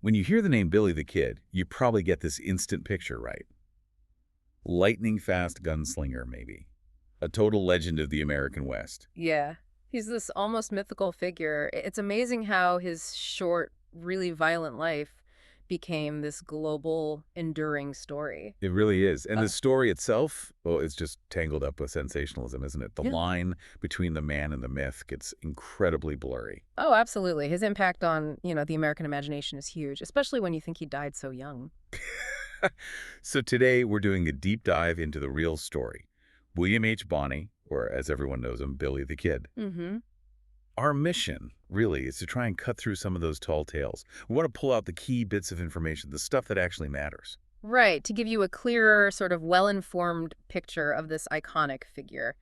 When you hear the name Billy the Kid, you probably get this instant picture, right? Lightning-fast gunslinger, maybe. A total legend of the American West. Yeah. He's this almost mythical figure. It's amazing how his short, really violent life became this global, enduring story. It really is. And Uh, the story itself, well, it's just tangled up with sensationalism, isn't it? The yeah. line between the man and the myth gets incredibly blurry. Oh, absolutely. His impact on, the American imagination is huge, especially when you think he died so young. So today we're doing a deep dive into the real story. William H. Bonney, or as everyone knows him, Billy the Kid. Mm-hmm. Our mission, really, is to try and cut through some of those tall tales. We want to pull out the key bits of information, the stuff that actually matters. Right, to give you a clearer, sort of well-informed picture of this iconic figure,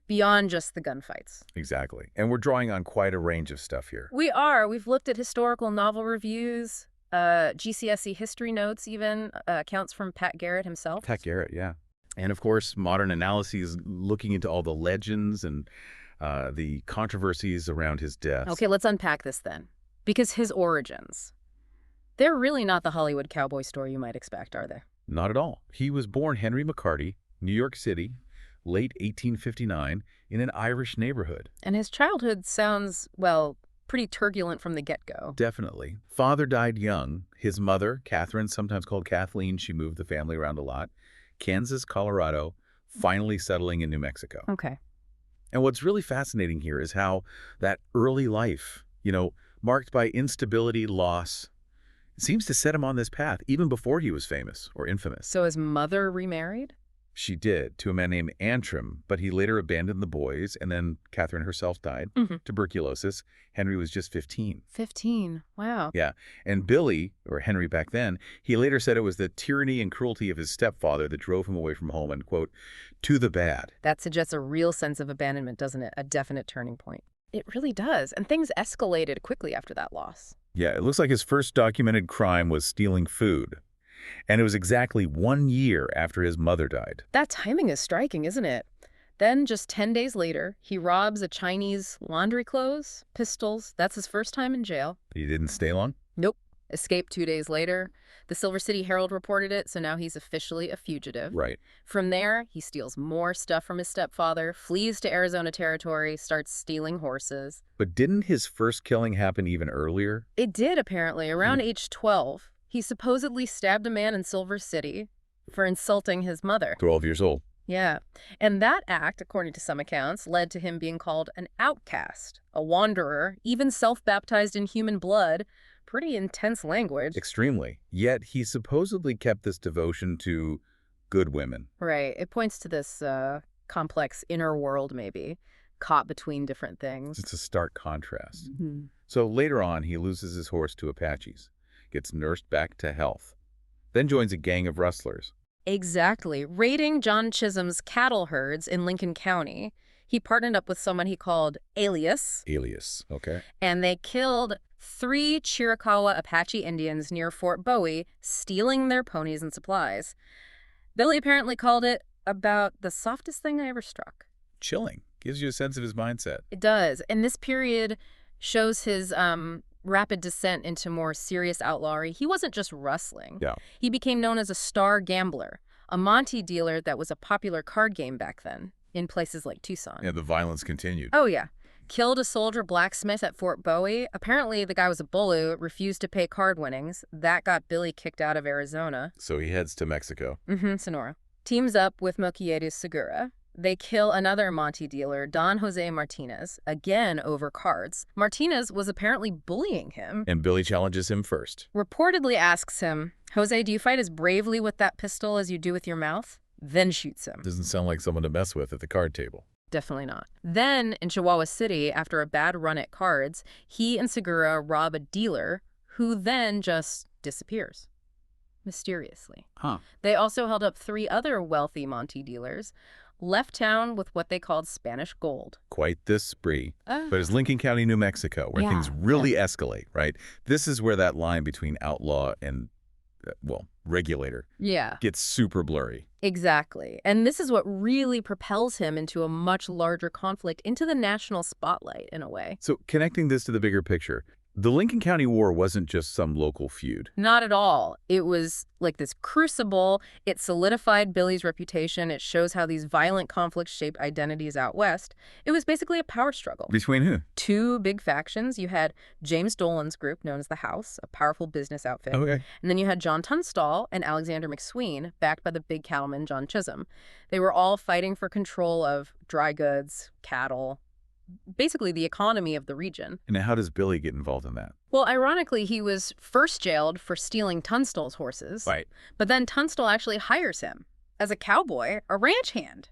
beyond just the gunfights. Exactly. And we're drawing on quite a range of stuff here. We are. We've looked at historical novel reviews, GCSE history notes even, accounts from Pat Garrett himself. Pat Garrett, yeah. And of course, modern analyses looking into all the legends and the controversies around his death. Okay, let's unpack this then. Because his origins, they're really not the Hollywood cowboy story you might expect, are they? Not at all. He was born Henry McCarty, New York City, late 1859, in an Irish neighborhood. And his childhood sounds, well, pretty turbulent from the get-go. Definitely. Father died young. His mother, Catherine, sometimes called Kathleen, she moved the family around a lot. Kansas, Colorado, finally settling in New Mexico. Okay. And what's really fascinating here is how that early life, marked by instability, loss, seems to set him on this path even before he was famous or infamous. So his mother remarried? She did, to a man named Antrim, but he later abandoned the boys, and then Catherine herself died. Tuberculosis. Henry was just 15. 15. Wow. Yeah. And Billy, or Henry back then, he later said it was the tyranny and cruelty of his stepfather that drove him away from home and, quote, to the bad. That suggests a real sense of abandonment, doesn't it? A definite turning point. It really does. And things escalated quickly after that loss. Yeah, it looks like his first documented crime was stealing food. And it was exactly 1 year after his mother died. That timing is striking, isn't it? Then, just 10 days later, he robs a Chinese laundry clothes, pistols. That's his first time in jail. He didn't stay long? Nope. Escaped 2 days later. The Silver City Herald reported it, so now he's officially a fugitive. Right. From there, he steals more stuff from his stepfather, flees to Arizona territory, starts stealing horses. But didn't his first killing happen even earlier? It did, apparently, around age 12. He supposedly stabbed a man in Silver City for insulting his mother. 12 years old. Yeah. And that act, according to some accounts, led to him being called an outcast, a wanderer, even self-baptized in human blood. Pretty intense language. Extremely. Yet he supposedly kept this devotion to good women. Right. It points to this complex inner world, maybe, caught between different things. It's a stark contrast. Mm-hmm. So later on, he loses his horse to Apaches, gets nursed back to health, then joins a gang of rustlers. Exactly. Raiding John Chisholm's cattle herds in Lincoln County, he partnered up with someone he called Alias. Alias, okay. And they killed 3 Chiricahua Apache Indians near Fort Bowie, stealing their ponies and supplies. Billy apparently called it about the softest thing I ever struck. Chilling. Gives you a sense of his mindset. It does. And this period shows his rapid descent into more serious outlawry. He wasn't just rustling. Yeah. He became known as a star gambler, a Monte dealer that was a popular card game back then in places like Tucson. Yeah, the violence continued. Oh, yeah. Killed a soldier blacksmith at Fort Bowie. Apparently, the guy was a bully, refused to pay card winnings. That got Billy kicked out of Arizona. So he heads to Mexico. Sonora. Teams up with Moquiedes Segura. They kill another Monte dealer, Don Jose Martinez, again over cards. Martinez was apparently bullying him. And Billy challenges him first. Reportedly asks him, Jose, do you fight as bravely with that pistol as you do with your mouth? Then shoots him. Doesn't sound like someone to mess with at the card table. Definitely not. Then, in Chihuahua City, after a bad run at cards, he and Segura rob a dealer who then just disappears. Mysteriously. Huh. They also held up 3 other wealthy Monte dealers, left town with what they called Spanish gold. Quite this spree. But it's Lincoln County, New Mexico, where things really escalate, right? This is where that line between outlaw and, regulator gets super blurry. Exactly. And this is what really propels him into a much larger conflict, into the national spotlight, in a way. So connecting this to the bigger picture, The Lincoln County War wasn't just some local feud. Not at all. It was like this crucible. It solidified Billy's reputation. It shows how these violent conflicts shaped identities out west. It was basically a power struggle. Between who? Two big factions. You had James Dolan's group, known as the House, a powerful business outfit. Okay. And then you had John Tunstall and Alexander McSween, backed by the big cattleman John Chisholm. They were all fighting for control of dry goods, cattle, basically the economy of the region. And how does Billy get involved in that? Well, ironically, he was first jailed for stealing Tunstall's horses. Right. But then Tunstall actually hires him as a cowboy, a ranch hand.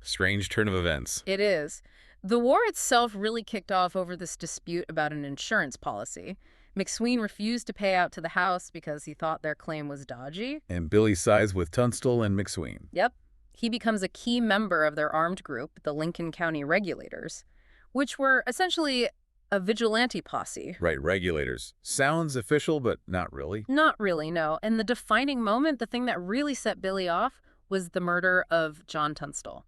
Strange turn of events. It is. The war itself really kicked off over this dispute about an insurance policy. McSween refused to pay out to the House because he thought their claim was dodgy. And Billy sides with Tunstall and McSween. Yep. He becomes a key member of their armed group, the Lincoln County Regulators, which were essentially a vigilante posse. Right, regulators. Sounds official, but not really. Not really, no. And the defining moment, the thing that really set Billy off, was the murder of John Tunstall.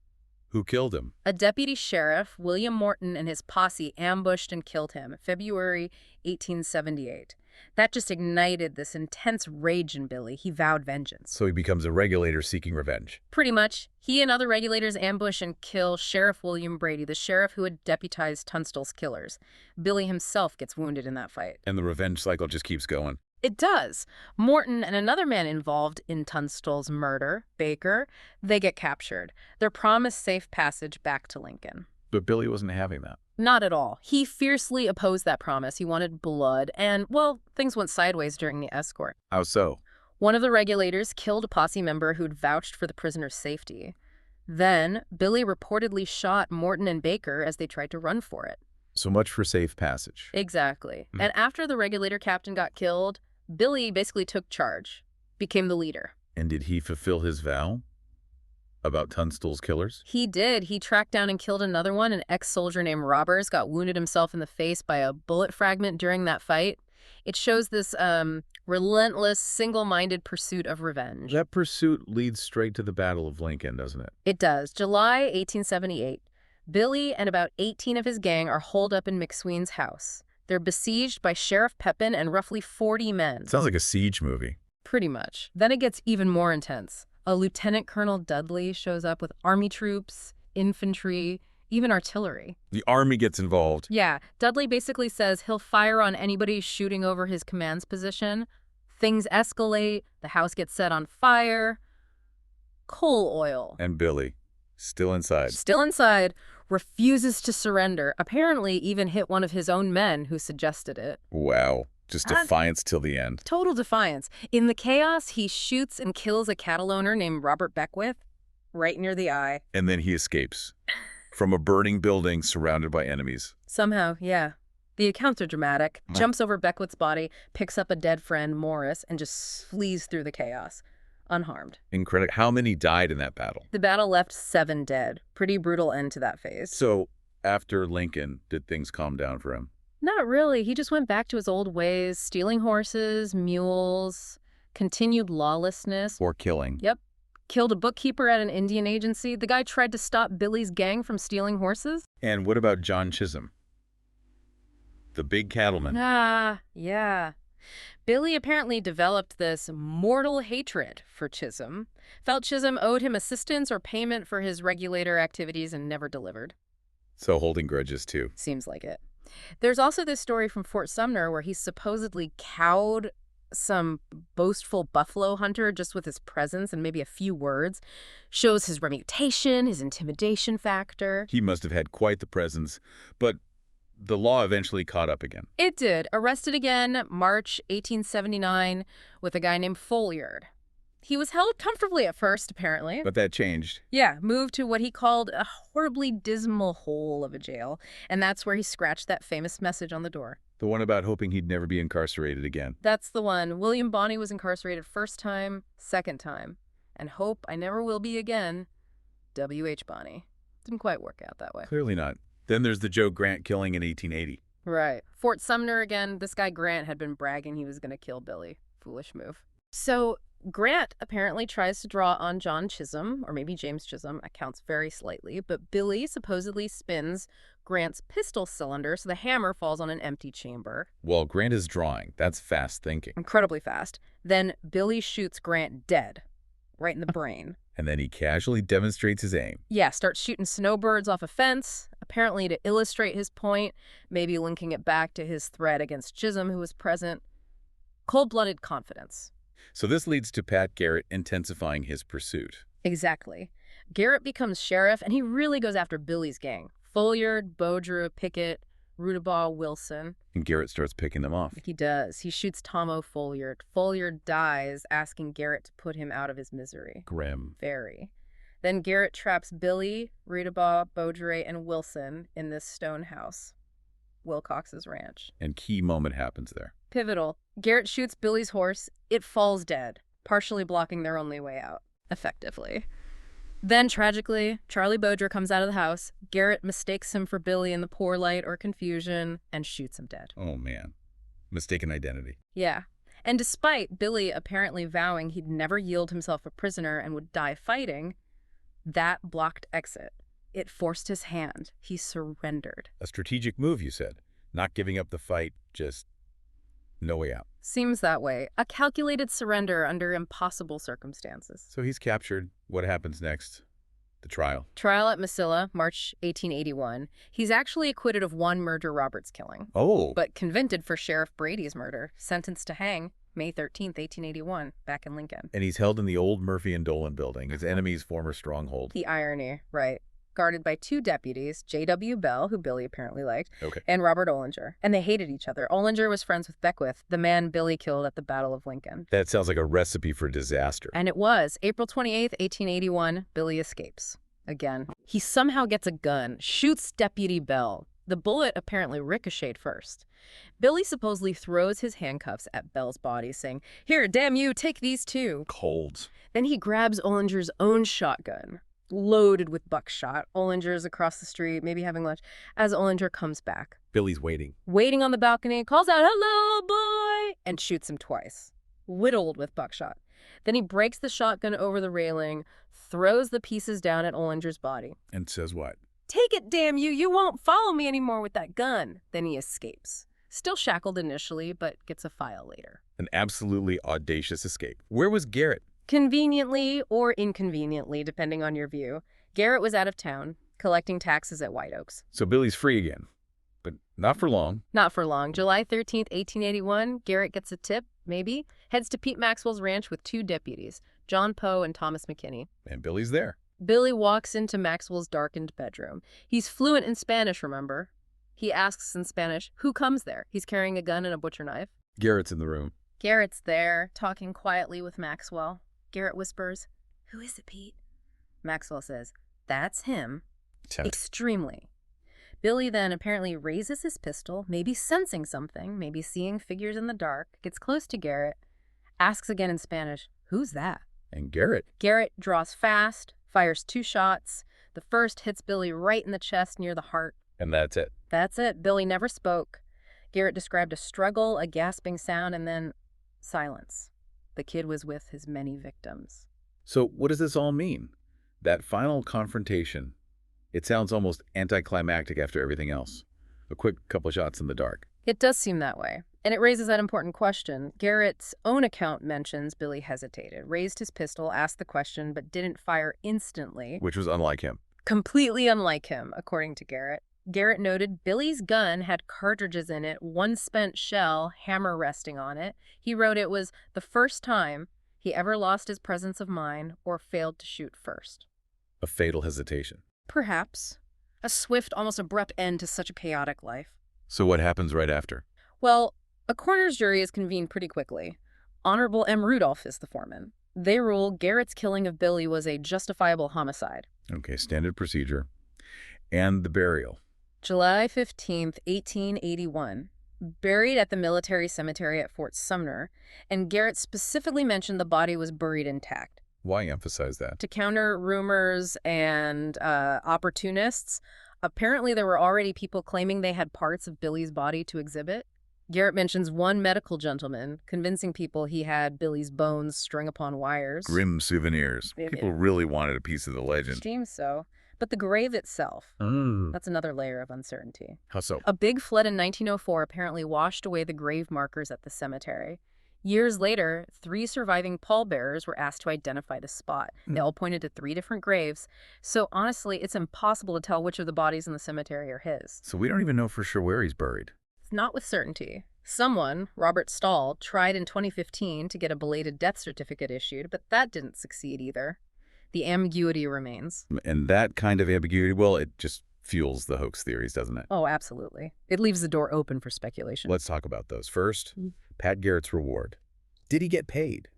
Who killed him? A deputy sheriff, William Morton, and his posse ambushed and killed him, February 1878. That just ignited this intense rage in Billy. He vowed vengeance. So he becomes a regulator seeking revenge. Pretty much. He and other regulators ambush and kill Sheriff William Brady, the sheriff who had deputized Tunstall's killers. Billy himself gets wounded in that fight. And the revenge cycle just keeps going. It does. Morton and another man involved in Tunstall's murder, Baker, they get captured. They're promised safe passage back to Lincoln. But Billy wasn't having that. Not at all. He fiercely opposed that promise. He wanted blood, and, well, things went sideways during the escort. How so? One of the regulators killed a posse member who'd vouched for the prisoner's safety. Then, Billy reportedly shot Morton and Baker as they tried to run for it. So much for safe passage. Exactly. And after the regulator captain got killed, Billy basically took charge, became the leader. And did he fulfill his vow about Tunstall's killers? He did. He tracked down and killed another one. An ex-soldier named Roberts got wounded himself in the face by a bullet fragment during that fight. It shows this relentless, single-minded pursuit of revenge. That pursuit leads straight to the Battle of Lincoln, doesn't it? It does. July 1878. Billy and about 18 of his gang are holed up in McSween's house. They're besieged by Sheriff Pepin and roughly 40 men. Sounds like a siege movie. Pretty much. Then it gets even more intense. A Lieutenant Colonel Dudley shows up with army troops, infantry, even artillery. The army gets involved. Yeah. Dudley basically says he'll fire on anybody shooting over his command's position. Things escalate. The house gets set on fire. Coal oil. And Billy, still inside. Still inside, refuses to surrender. Apparently even hit one of his own men who suggested it. Wow. Just defiance till the end. Total defiance. In the chaos, he shoots and kills a cattle owner named Robert Beckwith right near the eye. And then he escapes from a burning building surrounded by enemies. Somehow, yeah. The accounts are dramatic. Jumps over Beckwith's body, picks up a dead friend, Morris, and just flees through the chaos, unharmed. Incredible. How many died in that battle? The battle left 7 dead. Pretty brutal end to that phase. So after Lincoln, did things calm down for him? Not really. He just went back to his old ways, stealing horses, mules, continued lawlessness. Or killing. Yep. Killed a bookkeeper at an Indian agency. The guy tried to stop Billy's gang from stealing horses. And what about John Chisholm? The big cattleman. Yeah. Billy apparently developed this mortal hatred for Chisholm. Felt Chisholm owed him assistance or payment for his regulator activities and never delivered. So holding grudges too. Seems like it. There's also this story from Fort Sumner where he supposedly cowed some boastful buffalo hunter just with his presence and maybe a few words. Shows his reputation, his intimidation factor. He must have had quite the presence, but the law eventually caught up again. It did. Arrested again, March 1879, with a guy named Folliard. He was held comfortably at first, apparently. But that changed. Yeah, moved to what he called a horribly dismal hole of a jail, and that's where he scratched that famous message on the door. The one about hoping he'd never be incarcerated again. That's the one. William Bonney was incarcerated first time, second time, and hope I never will be again, W.H. Bonney. Didn't quite work out that way. Clearly not. Then there's the Joe Grant killing in 1880. Right. Fort Sumner again. This guy Grant had been bragging he was going to kill Billy. Foolish move. So Grant apparently tries to draw on John Chisholm, or maybe James Chisholm, accounts very slightly, but Billy supposedly spins Grant's pistol cylinder so the hammer falls on an empty chamber. Well, Grant is drawing. That's fast thinking. Incredibly fast. Then Billy shoots Grant dead, right in the brain. And then he casually demonstrates his aim. Yeah, starts shooting snowbirds off a fence, apparently to illustrate his point, maybe linking it back to his threat against Chisholm, who was present. Cold-blooded confidence. So this leads to Pat Garrett intensifying his pursuit. Exactly. Garrett becomes sheriff, and he really goes after Billy's gang. Folliard, Beaudreau, Pickett, Rudabaugh, Wilson. And Garrett starts picking them off. He does. He shoots Tomo Folliard. Folliard dies, asking Garrett to put him out of his misery. Grim. Very. Then Garrett traps Billy, Rudabaugh, Beaudreau, and Wilson in this stone house, Wilcox's ranch. And key moment happens there. Pivotal. Garrett shoots Billy's horse. It falls dead, partially blocking their only way out, effectively. Then, tragically, Charlie Beaudreau comes out of the house. Garrett mistakes him for Billy in the poor light or confusion and shoots him dead. Oh, man. Mistaken identity. Yeah. And despite Billy apparently vowing he'd never yield himself a prisoner and would die fighting, that blocked exit. It forced his hand. He surrendered. A strategic move, you said. Not giving up the fight, just no way out. Seems that way. A calculated surrender under impossible circumstances. So he's captured. What happens next? The trial. Trial at Mesilla, March 1881. He's actually acquitted of one murder Roberts killing. Oh. But convicted for Sheriff Brady's murder. Sentenced to hang May 13th, 1881, back in Lincoln. And he's held in the old Murphy and Dolan building, his enemy's former stronghold. The irony, right. Guarded by two deputies, J.W. Bell, who Billy apparently liked, okay, and Robert Ollinger. And they hated each other. Ollinger was friends with Beckwith, the man Billy killed at the Battle of Lincoln. That sounds like a recipe for disaster. And it was. April 28th, 1881, Billy escapes. Again. He somehow gets a gun, shoots Deputy Bell. The bullet apparently ricocheted first. Billy supposedly throws his handcuffs at Bell's body, saying, "Here, damn you, take these too." Cold. Then he grabs Ollinger's own shotgun, loaded with buckshot. Ollinger's across the street, maybe having lunch, as Ollinger comes back. Billy's waiting. Waiting on the balcony, calls out, "Hello, boy," and shoots him twice, whittled with buckshot. Then he breaks the shotgun over the railing, throws the pieces down at Ollinger's body. And says what? "Take it, damn you. You won't follow me anymore with that gun." Then he escapes. Still shackled initially, but gets a file later. An absolutely audacious escape. Where was Garrett? Conveniently or inconveniently, depending on your view, Garrett was out of town, collecting taxes at White Oaks. So Billy's free again. But not for long. Not for long. July 13th, 1881, Garrett gets a tip, maybe, heads to Pete Maxwell's ranch with two deputies, John Poe and Thomas McKinney. And Billy's there. Billy walks into Maxwell's darkened bedroom. He's fluent in Spanish, remember? He asks in Spanish, who comes there? He's carrying a gun and a butcher knife. Garrett's in the room. Garrett's there, talking quietly with Maxwell. Garrett whispers, "Who is it, Pete?" Maxwell says, "That's him." Extremely. Billy then apparently raises his pistol, maybe sensing something, maybe seeing figures in the dark, gets close to Garrett, asks again in Spanish, "Who's that?" And Garrett? Garrett draws fast, fires two shots. The first hits Billy right in the chest near the heart. And that's it. That's it. Billy never spoke. Garrett described a struggle, a gasping sound, and then silence. The kid was with his many victims. So what does this all mean? That final confrontation, it sounds almost anticlimactic after everything else. A quick couple shots in the dark. It does seem that way. And it raises that important question. Garrett's own account mentions Billy hesitated, raised his pistol, asked the question, but didn't fire instantly. Which was unlike him. Completely unlike him, according to Garrett. Garrett noted Billy's gun had cartridges in it, one spent shell, hammer resting on it. He wrote it was the first time he ever lost his presence of mind or failed to shoot first. A fatal hesitation. Perhaps. A swift, almost abrupt end to such a chaotic life. So what happens right after? Well, a coroner's jury is convened pretty quickly. Honorable M. Rudolph is the foreman. They rule Garrett's killing of Billy was a justifiable homicide. Okay, standard procedure. And the burial. July 15th, 1881. Buried at the military cemetery at Fort Sumner, and Garrett specifically mentioned the body was buried intact. Why emphasize that? To counter rumors and opportunists. Apparently there were already people claiming they had parts of Billy's body to exhibit. Garrett mentions one medical gentleman convincing people he had Billy's bones strung upon wires. Grim souvenirs. People really wanted a piece of the legend. Seems so. But the grave itself, that's another layer of uncertainty. How so? A big flood in 1904 apparently washed away the grave markers at the cemetery. Years later, 3 surviving pallbearers were asked to identify the spot. They all pointed to 3 different graves. So honestly, it's impossible to tell which of the bodies in the cemetery are his. So we don't even know for sure where he's buried. Not with certainty. Someone, Robert Stahl, tried in 2015 to get a belated death certificate issued, but that didn't succeed either. The ambiguity remains. And that kind of ambiguity, well, it just fuels the hoax theories, doesn't it? Oh, absolutely. It leaves the door open for speculation. Let's talk about those. First, Pat Garrett's reward. Did he get paid?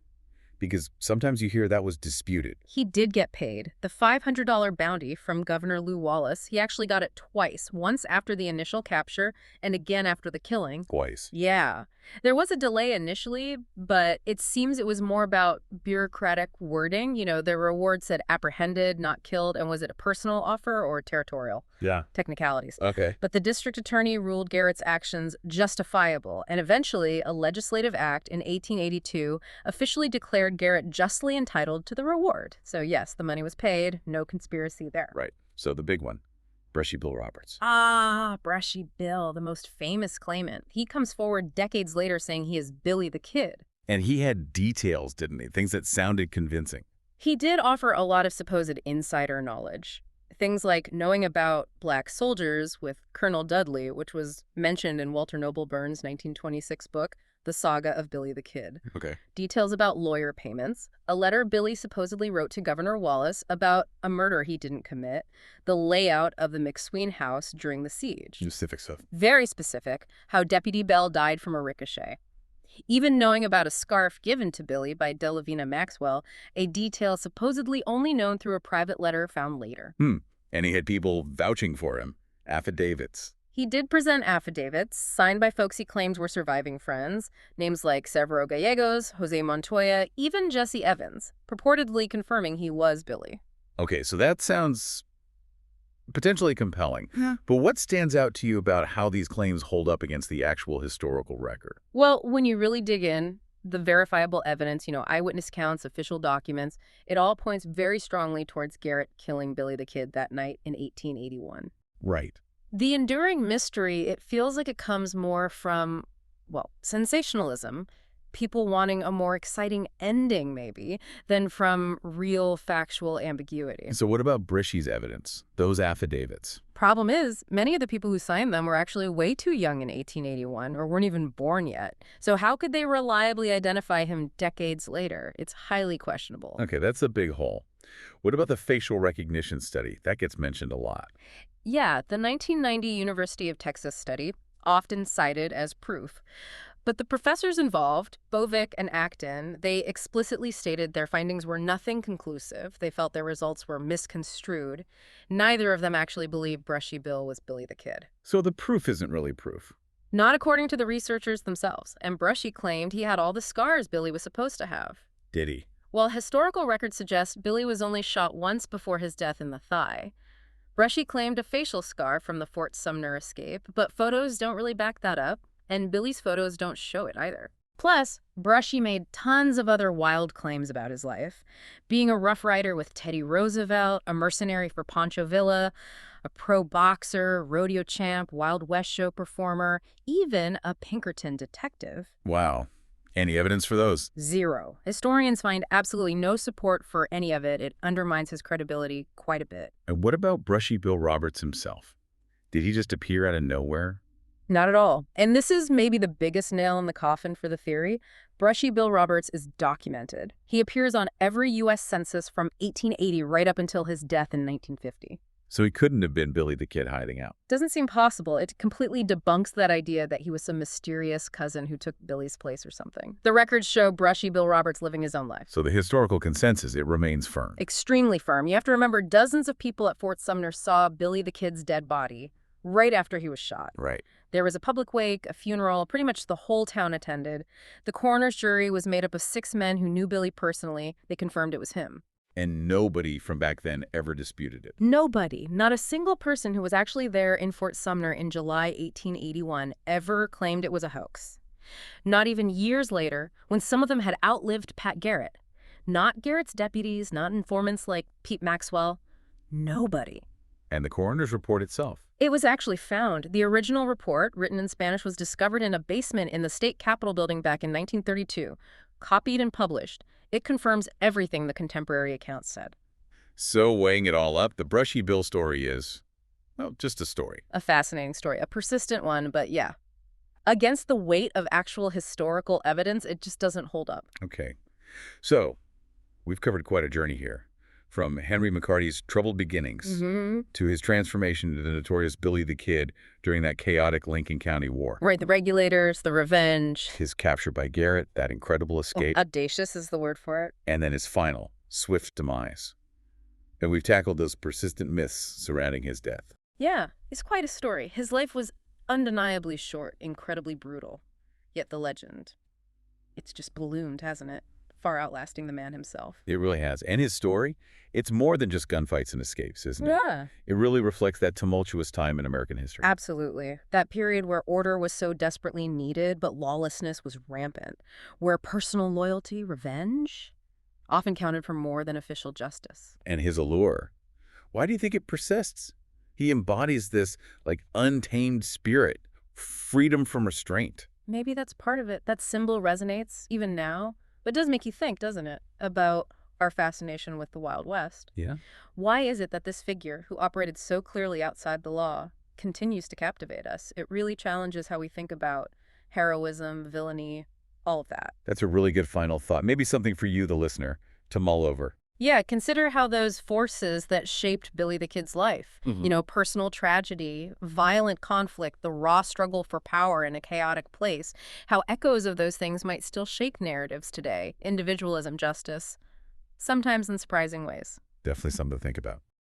Because sometimes you hear that was disputed. He did get paid. The $500 bounty from Governor Lew Wallace, he actually got it twice, once after the initial capture and again after the killing. Twice. Yeah. There was a delay initially, but it seems it was more about bureaucratic wording. You know, the reward said apprehended, not killed, and was it a personal offer or territorial? Yeah. Technicalities. Okay. But the district attorney ruled Garrett's actions justifiable, and eventually a legislative act in 1882 officially declared Garrett justly entitled to the reward. So yes, the money was paid, no conspiracy there. Right. So the big one. Brushy Bill Roberts. Ah, Brushy Bill, the most famous claimant. He comes forward decades later saying he is Billy the Kid. And he had details, didn't he? Things that sounded convincing. He did offer a lot of supposed insider knowledge. Things like knowing about black soldiers with Colonel Dudley, which was mentioned in Walter Noble Burns' 1926 book, The Saga of Billy the Kid. Okay. Details about lawyer payments, a letter Billy supposedly wrote to Governor Wallace about a murder he didn't commit, the layout of the McSween house during the siege. Specific stuff. Very specific, how Deputy Bell died from a ricochet. Even knowing about a scarf given to Billy by Delavina Maxwell, a detail supposedly only known through a private letter found later. And he had people vouching for him, affidavits. He did present affidavits, signed by folks he claims were surviving friends, names like Severo Gallegos, Jose Montoya, even Jesse Evans, purportedly confirming he was Billy. Okay, so that sounds potentially compelling. Yeah. But what stands out to you about how these claims hold up against the actual historical record? Well, when you really dig in, the verifiable evidence, eyewitness accounts, official documents, it all points very strongly towards Garrett killing Billy the Kid that night in 1881. Right. The enduring mystery, it feels like it comes more from, sensationalism, people wanting a more exciting ending, maybe, than from real factual ambiguity. So what about Brishy's evidence, those affidavits? Problem is, many of the people who signed them were actually way too young in 1881 or weren't even born yet. So how could they reliably identify him decades later? It's highly questionable. Okay, that's a big hole. What about the facial recognition study? That gets mentioned a lot. Yeah, the 1990 University of Texas study, often cited as proof. But the professors involved, Bovic and Acton, they explicitly stated their findings were nothing conclusive. They felt their results were misconstrued. Neither of them actually believed Brushy Bill was Billy the Kid. So the proof isn't really proof. Not according to the researchers themselves. And Brushy claimed he had all the scars Billy was supposed to have. Did he? While historical records suggest Billy was only shot once before his death in the thigh. Brushy claimed a facial scar from the Fort Sumner escape, but photos don't really back that up. And Billy's photos don't show it either. Plus, Brushy made tons of other wild claims about his life. Being a Rough Rider with Teddy Roosevelt, a mercenary for Pancho Villa, a pro boxer, rodeo champ, Wild West show performer, even a Pinkerton detective. Wow. Any evidence for those? Zero. Historians find absolutely no support for any of it. It undermines his credibility quite a bit. And what about Brushy Bill Roberts himself? Did he just appear out of nowhere? Not at all. And this is maybe the biggest nail in the coffin for the theory. Brushy Bill Roberts is documented. He appears on every U.S. census from 1880 right up until his death in 1950. So he couldn't have been Billy the Kid hiding out. Doesn't seem possible. It completely debunks that idea that he was some mysterious cousin who took Billy's place or something. The records show Brushy Bill Roberts living his own life. So the historical consensus, it remains firm. Extremely firm. You have to remember dozens of people at Fort Sumner saw Billy the Kid's dead body right after he was shot. Right. There was a public wake, a funeral, pretty much the whole town attended. The coroner's jury was made up of 6 men who knew Billy personally. They confirmed it was him. And nobody from back then ever disputed it. Nobody, not a single person who was actually there in Fort Sumner in July 1881 ever claimed it was a hoax. Not even years later, when some of them had outlived Pat Garrett. Not Garrett's deputies, not informants like Pete Maxwell. Nobody. And the coroner's report itself? It was actually found. The original report, written in Spanish, was discovered in a basement in the state capitol building back in 1932, copied and published. It confirms everything the contemporary accounts said. So weighing it all up, the Brushy Bill story is, well, just a story. A fascinating story, a persistent one, but yeah. Against the weight of actual historical evidence, it just doesn't hold up. Okay. So, we've covered quite a journey here. From Henry McCarty's troubled beginnings to his transformation into the notorious Billy the Kid during that chaotic Lincoln County War. Right, the regulators, the revenge. His capture by Garrett, that incredible escape. Audacious is the word for it. And then his final, swift demise. And we've tackled those persistent myths surrounding his death. Yeah, it's quite a story. His life was undeniably short, incredibly brutal. Yet the legend, it's just ballooned, hasn't it? Far outlasting the man himself. It really has. And his story, it's more than just gunfights and escapes, isn't it? Yeah. It really reflects that tumultuous time in American history. Absolutely. That period where order was so desperately needed, but lawlessness was rampant. Where personal loyalty, revenge, often counted for more than official justice. And his allure. Why do you think it persists? He embodies this, untamed spirit, freedom from restraint. Maybe that's part of it. That symbol resonates, even now. But it does make you think, doesn't it, about our fascination with the Wild West. Yeah. Why is it that this figure, who operated so clearly outside the law, continues to captivate us? It really challenges how we think about heroism, villainy, all of that. That's a really good final thought. Maybe something for you, the listener, to mull over. Yeah, consider how those forces that shaped Billy the Kid's life, personal tragedy, violent conflict, the raw struggle for power in a chaotic place, how echoes of those things might still shape narratives today, individualism, justice, sometimes in surprising ways. Definitely something to think about.